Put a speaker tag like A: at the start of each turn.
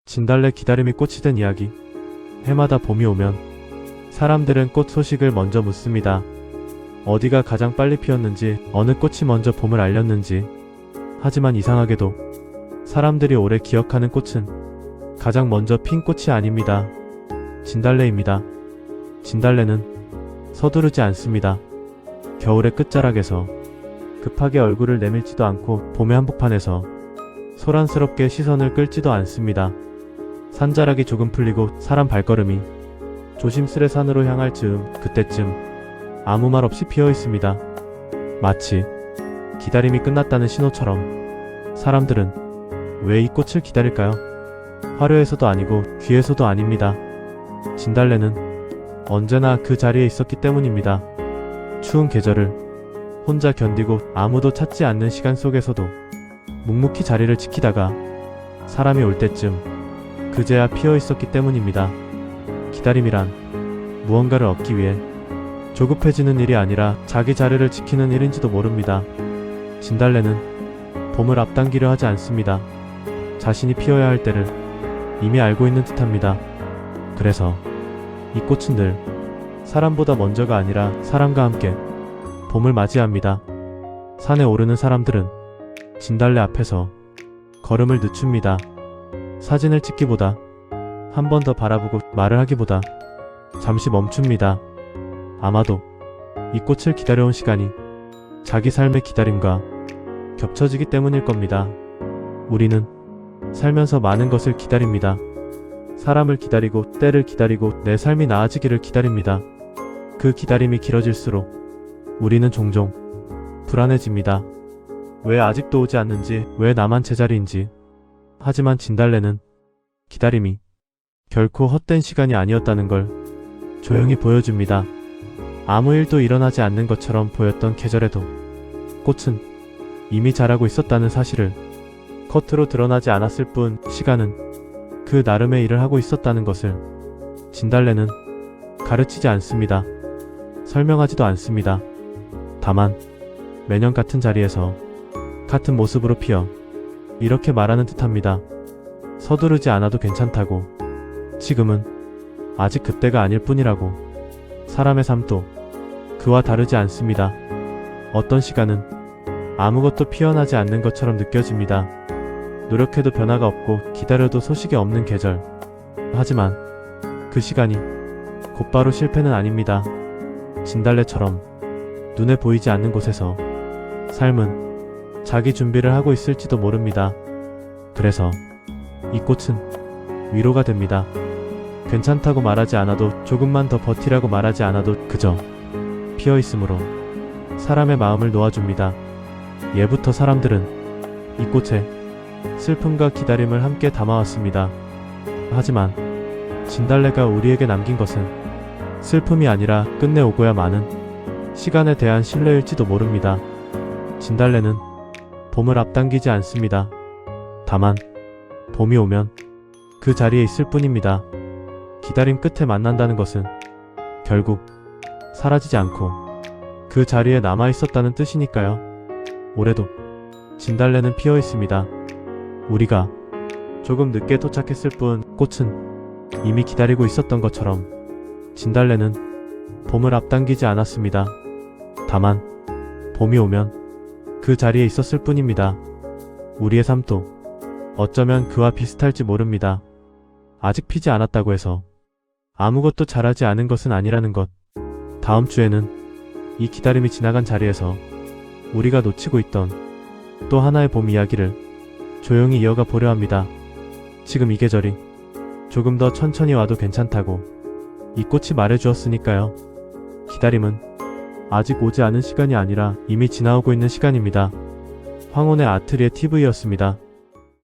A: 진달래 기다림이 꽃이 된 이야기. 해마다 봄이 오면 사람들은 꽃 소식을 먼저 묻습니다. 어디가 가장 빨리 피었는지, 어느 꽃이 먼저 봄을 알렸는지. 하지만 이상하게도 사람들이 오래 기억하는 꽃은 가장 먼저 핀 꽃이 아닙니다. 진달래입니다. 진달래는 서두르지 않습니다. 겨울의 끝자락에서 급하게 얼굴을 내밀지도 않고 봄의 한복판에서 소란스럽게 시선을 끌지도 않습니다. 산자락이 조금 풀리고 사람 발걸음이 조심스레 산으로 향할 즈음, 그때쯤 아무 말 없이 피어 있습니다. 마치 기다림이 끝났다는 신호처럼. 사람들은 왜 이 꽃을 기다릴까요? 화려해서도 아니고 귀해서도 아닙니다. 진달래는 언제나 그 자리에 있었기 때문입니다. 추운 계절을 혼자 견디고 아무도 찾지 않는 시간 속에서도 묵묵히 자리를 지키다가 사람이 올 때쯤 그제야 피어 있었기 때문입니다. 기다림이란 무언가를 얻기 위해 조급해지는 일이 아니라 자기 자리를 지키는 일인지도 모릅니다. 진달래는 봄을 앞당기려 하지 않습니다. 자신이 피어야 할 때를 이미 알고 있는 듯합니다. 그래서 이 꽃은 늘 사람보다 먼저가 아니라 사람과 함께 봄을 맞이합니다. 산에 오르는 사람들은 진달래 앞에서 걸음을 늦춥니다. 사진을 찍기보다, 한 번 더 바라보고 말을 하기보다 잠시 멈춥니다. 아마도 이 꽃을 기다려온 시간이 자기 삶의 기다림과 겹쳐지기 때문일 겁니다. 우리는 살면서 많은 것을 기다립니다. 사람을 기다리고, 때를 기다리고, 내 삶이 나아지기를 기다립니다. 그 기다림이 길어질수록 우리는 종종 불안해집니다. 왜 아직도 오지 않는지, 왜 나만 제자리인지. 하지만 진달래는 기다림이 결코 헛된 시간이 아니었다는 걸 조용히 보여줍니다. 아무 일도 일어나지 않는 것처럼 보였던 계절에도 꽃은 이미 자라고 있었다는 사실을 겉으로 드러나지 않았을 뿐, 시간은 그 나름의 일을 하고 있었다는 것을 진달래는 가르치지 않습니다. 설명하지도 않습니다. 다만 매년 같은 자리에서 같은 모습으로 피어 이렇게 말하는 듯합니다. 서두르지 않아도 괜찮다고. 지금은 아직 그때가 아닐 뿐이라고. 사람의 삶도 그와 다르지 않습니다. 어떤 시간은 아무것도 피어나지 않는 것처럼 느껴집니다. 노력해도 변화가 없고 기다려도 소식이 없는 계절. 하지만 그 시간이 곧바로 실패는 아닙니다. 진달래처럼 눈에 보이지 않는 곳에서 삶은 자기 준비를 하고 있을지도 모릅니다. 그래서 이 꽃은 위로가 됩니다. 괜찮다고 말하지 않아도, 조금만 더 버티라고 말하지 않아도 그저 피어 있으므로 사람의 마음을 놓아줍니다. 예부터 사람들은 이 꽃에 슬픔과 기다림을 함께 담아왔습니다. 하지만 진달래가 우리에게 남긴 것은 슬픔이 아니라 끝내 오고야 마는 시간에 대한 신뢰일지도 모릅니다. 진달래는 봄을 앞당기지 않습니다. 다만 봄이 오면 그 자리에 있을 뿐입니다. 기다림 끝에 만난다는 것은 결국 사라지지 않고 그 자리에 남아있었다는 뜻이니까요. 올해도 진달래는 피어 있습니다. 우리가 조금 늦게 도착했을 뿐, 꽃은 이미 기다리고 있었던 것처럼 진달래는 봄을 앞당기지 않았습니다. 다만 봄이 오면 그 자리에 있었을 뿐입니다. 우리의 삶도 어쩌면 그와 비슷할지 모릅니다. 아직 피지 않았다고 해서 아무것도 자라지 않은 것은 아니라는 것. 다음 주에는 이 기다림이 지나간 자리에서 우리가 놓치고 있던 또 하나의 봄 이야기를 조용히 이어가 보려 합니다. 지금 이 계절이 조금 더 천천히 와도 괜찮다고 이 꽃이 말해주었으니까요. 기다림은 아직 오지 않은 시간이 아니라 이미 지나오고 있는 시간입니다. 황혼의 아트리에 TV였습니다.